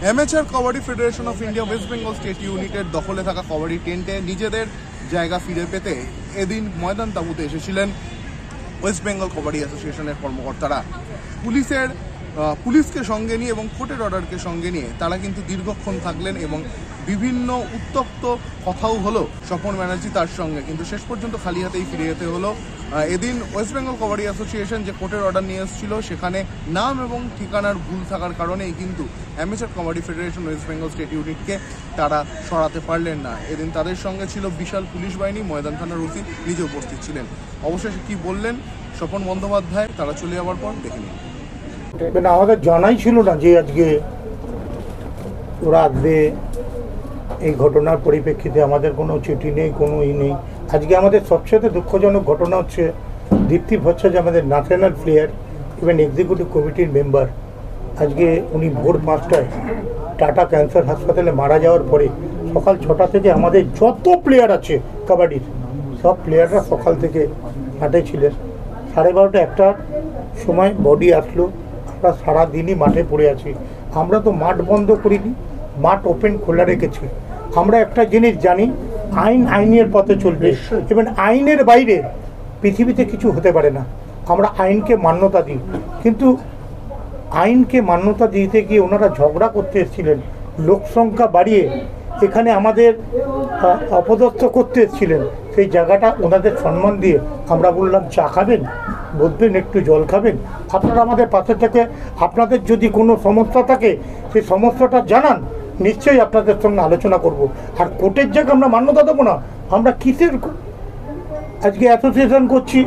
Amateur kabaddi federation of India West Bengal state ইউনিটের দখলে থাকা কাবাডি টেন্টে নিজেদের জায়গা ফিরে পেতে এদিন ময়দান তাঁবুতে এসেছিলেন ওয়েস্ট বেঙ্গল কাবাডি অ্যাসোসিয়েশনের কর্মকর্তারা। পুলিশকে সঙ্গে নিয়ে এবং কোর্টের অর্ডারকে সঙ্গে নিয়ে তারা কিন্তু দীর্ঘক্ষণ থাকলেন এবং বিভিন্ন উত্তপ্ত কথাও হলো স্বপন ব্যানার্জি তার সঙ্গে, কিন্তু শেষ পর্যন্ত খালি হাতেই ফিরে যেতে হলো। এদিন ওয়েস্ট বেঙ্গল কাবাডি অ্যাসোসিয়েশন যে কোর্টের অর্ডার নিয়ে এসেছিল সেখানে নাম এবং ঠিকানার ভুল থাকার কারণেই কিন্তু amateur kabaddi federation West Bengal state ইউনিটকে তারা সরাতে পারলেন না। এদিন তাদের সঙ্গে ছিল বিশাল পুলিশ বাহিনী, ময়দান থানার ওসি নিজে উপস্থিত ছিলেন। অবশেষে কি বললেন স্বপন বন্দ্যোপাধ্যায় তারা চলে যাওয়ার পর দেখে নিন। আমাদের জানাই ছিল না যে আজকে ওরা আসবে। এই ঘটনার পরিপ্রেক্ষিতে আমাদের কোনো চিঠি নেই, কোনো নেই। আজকে আমাদের সবচেয়ে দুঃখজনক ঘটনা হচ্ছে দীপ্তি ভট্টাচার্য আমাদের ন্যাশনাল প্লেয়ার, ইভেন এক্সিকিউটিভ কমিটির মেম্বার, আজকে উনি ভোর 5টায় টাটা ক্যান্সার হাসপাতালে মারা যাওয়ার পরে সকাল 6টা থেকে আমাদের যত প্লেয়ার আছে কাবাডির সব প্লেয়াররা সকাল থেকে মাঠে ছিলেন। 12:30 1টার সময় বডি আসলো। আমরা সারাদিনই মাঠে পড়ে আছি। আমরা তো মাঠ বন্ধ করিনি, মাঠ ওপেন খোলা রেখেছি। আমরা একটা জিনিস জানি, আইনের পথে চলবে এবং আইনের বাইরে পৃথিবীতে কিছু হতে পারে না। আমরা আইনকে মান্যতা দিই, কিন্তু আইনকে মান্যতা দিতে গিয়ে ওনারা ঝগড়া করতে এসেছিলেন, লোকসংখ্যা বাড়িয়ে এখানে আমাদের অপদস্থ করতে এসেছিলেন। সেই জায়গাটা ওনাদের সম্মান দিয়ে আমরা বললাম চা খাবেন, বসবেন, একটু জল খাবেন, আপনারা আমাদের পাশে থেকে আপনাদের যদি কোনো সমস্যা থাকে সেই সমস্যাটা জানান, নিশ্চয়ই আপনাদের সঙ্গে আলোচনা করব। আর কোর্টের জায়গায় আমরা মান্যতা দেবো না। আমরা কিসের আজকে অ্যাসোসিয়েশন করছি,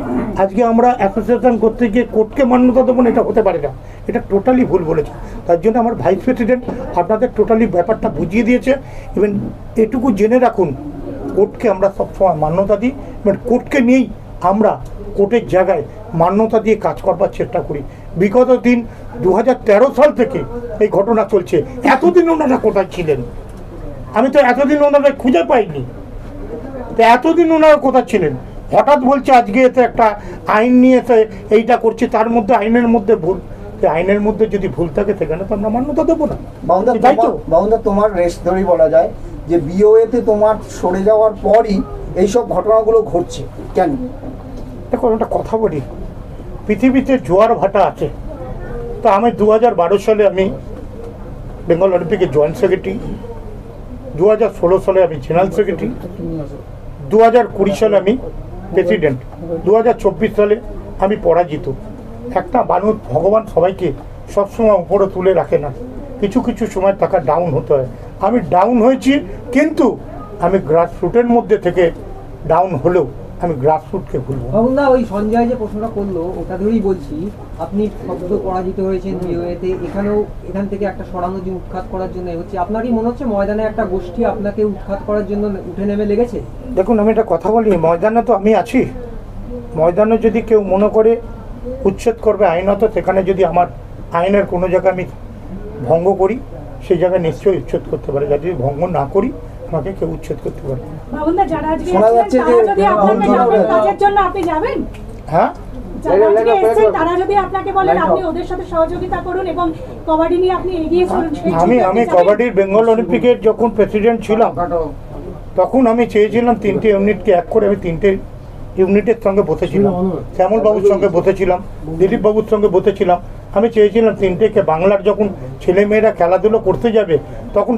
আজকে আমরা অ্যাসোসিয়েশন করতে গিয়ে কোর্টকে মান্যতা দেবো না, এটা হতে পারে না। এটা টোটালি ভুল বলেছে। তার জন্য আমার ভাইস প্রেসিডেন্ট আপনাদের টোটালি ব্যাপারটা বুঝিয়ে দিয়েছে। ইভেন এটুকু জেনে রাখুন, কোর্টকে আমরা সবসময় মান্যতা দিই এবং কোর্টকে নিয়েই আমরা কোর্টের জায়গায় মান্যতা দিয়ে কাজ করবার চেষ্টা করি। বিগত দিন 2013 সাল থেকে এই ঘটনা চলছে। এতদিন ওনারা কোথায় ছিলেন? আমি তো এতদিন ওনারা খুঁজে পাইনি। তো এতদিন ওনারা কোথায় ছিলেন? হঠাৎ বলছে আজকে এতে একটা আইন নিয়ে এসে এইটা করছে, তার মধ্যে আইনের মধ্যে ভুল। আইনের মধ্যে যদি ভুল থাকে সেখানে তো আমরা মান্যতা দেবো না। বাউন্দা, তোমার রেস ধরেই বলা যায় যে বিওএতে তোমার সরে যাওয়ার পরই এইসব ঘটনাগুলো ঘটছে কেন? দেখো, একটা কথা বলি, পৃথিবীতে জোয়ার ভাটা আছে। তো আমি 2012 সালে আমি বেঙ্গল অলিম্পিকের জয়েন্ট সেক্রেটারি, 2016 সালে আমি জেনারেল সেক্রেটারি, 2020 সালে আমি প্রেসিডেন্ট, 2024 সালে আমি পরাজিত। একটা মানুষ, ভগবান সবাইকে সবসময় উপরে তুলে রাখে না, কিছু কিছু সময় টাকা ডাউন হতে হয়। আমি ডাউন হয়েছি, কিন্তু আমি গ্রাসরুটের মধ্যে থেকে ডাউন হলেও আমি গ্রাসরুটকে ভুলবো না। ওই সঞ্জয় যে প্রশ্নটা করলো ওটা ধরেই বলছি, আপনি শব্দ পরাজিত হয়েছেন বিওএতে, এখান থেকে একটা সরানো যে উৎখাত করার জন্য হচ্ছে, আপনারই মনে হচ্ছে ময়দানে একটা গোষ্ঠী আপনাকে উৎখাত করার জন্য উঠে নেমে লেগেছে? দেখুন, আমি একটা কথা বলি, ময়দানে তো আমি আছি। ময়দানে যদি কেউ মনে করে উচ্ছেদ করবে আইনত, সেখানে যদি আমার আইনের কোনো জায়গায় আমি ভঙ্গ করি, সেই জায়গায় নিশ্চয়ই উচ্ছেদ করতে পারে। যদি ভঙ্গ না করি, আমাকে কেউ উচ্ছেদ করতে পারে। হ্যাঁ, আমি কাবাডির বেঙ্গল অলিম্পিকের যখন প্রেসিডেন্ট ছিলাম, তখন আমি চেয়েছিলাম 3টে ইউনিটকে এক করে। আমি 3টে ইউনিটের সঙ্গে বসেছিলাম, শ্যামল বাবুর সঙ্গে বসেছিলাম, দিলীপ বাবুর সঙ্গে বসেছিলাম। আমি চেয়েছিলাম 3টেকে, বাংলার যখন ছেলেমেয়েরা খেলাধুলো করতে যাবে তখন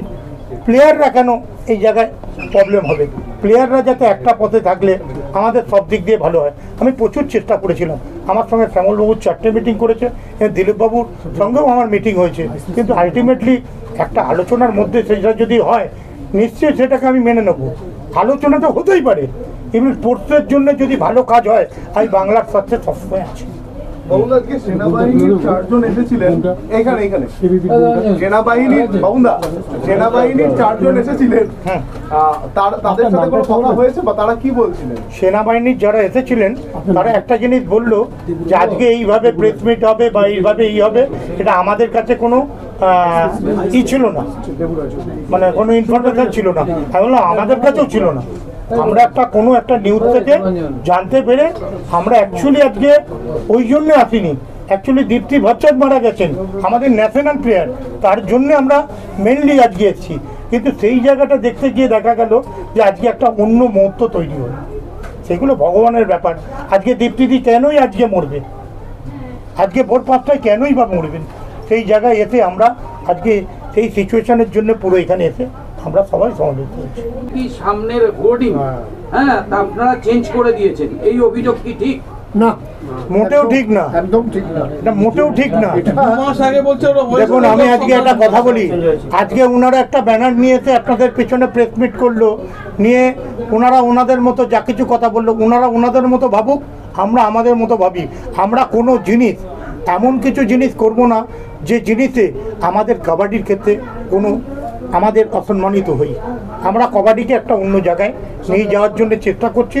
প্লেয়াররা কেন এই জায়গায় প্রবলেম হবে, প্লেয়াররা যাতে একটা পথে থাকলে আমাদের সব দিক দিয়ে ভালো হয়। আমি প্রচুর চেষ্টা করেছিলাম। আমার সঙ্গে শ্যামলবাবুর 4টে মিটিং করেছে, দিলীপবাবুর সঙ্গেও আমার মিটিং হয়েছে, কিন্তু আলটিমেটলি একটা আলোচনার মধ্যে সেটা যদি হয়, নিশ্চয়ই সেটাকে আমি মেনে নেব। আলোচনা তো হতেই পারে, এমনি স্পোর্টসের জন্য যদি ভালো কাজ হয়, আমি বাংলার সাথে সবসময় আছি। সেনাবাহিনীর 4জন এসেছিলেন এখানে, সেনাবাহিনীর 4জন এসেছিলেন, তাদের সাথে কোনো কথা হয়েছে বা তারা কি বলছিলেন? সেনাবাহিনীর যারা এসেছিলেন তারা একটা জিনিস বললো যে আজকে এইভাবে প্রেস মিট হবে বা এইভাবে হবে, এটা আমাদের কাছে কোনো ছিল না, মানে কোনো ইনফরমেশন ছিল না। আমি বললাম আমাদের কাছেও ছিল না। আমরা কোনো একটা নিউজ থেকে জানতে পেরে আমরা অ্যাকচুয়ালি আজকে ওই জন্য আসিনি অ্যাকচুয়ালি দীপ্তি ভট্টাচার্য মারা গেছেন, আমাদের ন্যাশনাল প্লেয়ার, তার জন্য আমরা মেনলি আজকে এসেছি। কিন্তু সেই জায়গাটা দেখতে গিয়ে দেখা গেল যে আজকে একটা অন্য মুহূর্ত তৈরি হলো। সেগুলো ভগবানের ব্যাপার। আজকে দীপ্তিদি কেনই আজকে মরবে, আজকে ভোর 5টায় কেনই বা মরবেন, সেই জায়গায় এসে আমরা আজকে সেই সিচুয়েশনের জন্য পুরো এখানে এসে আমরা সবাই সমবেত হয়েছি। কি সামনের হোর্ডিং, হ্যাঁ, তা আপনারা চেঞ্জ করে দিয়েছেন, এই অভিযোগ কি ঠিক? না, মোটেও ঠিক না, একদম ঠিক না। এটা মোটেও ঠিক না। 2 মাস আগে বলছে ওরা দেখুন, আমি আজকে একটা কথা বলি, আজকে ওনারা একটা ব্যানার নিয়ে এসে আপনাদের পেছনে প্রেস মিট করলো, নিয়ে ওনারা ওনাদের মতো যা কিছু কথা বললো, ওনারা ওনাদের মতো ভাবুক, আমরা আমাদের মতো ভাবি। আমরা কোনো জিনিস, এমন কিছু জিনিস করব না যে জিনিসে আমাদের কাবাডির ক্ষেত্রে কোনো আমাদের অসম্মানিত হই। আমরা কবাডিকে একটা অন্য জায়গায় নিয়ে যাওয়ার জন্য চেষ্টা করছি।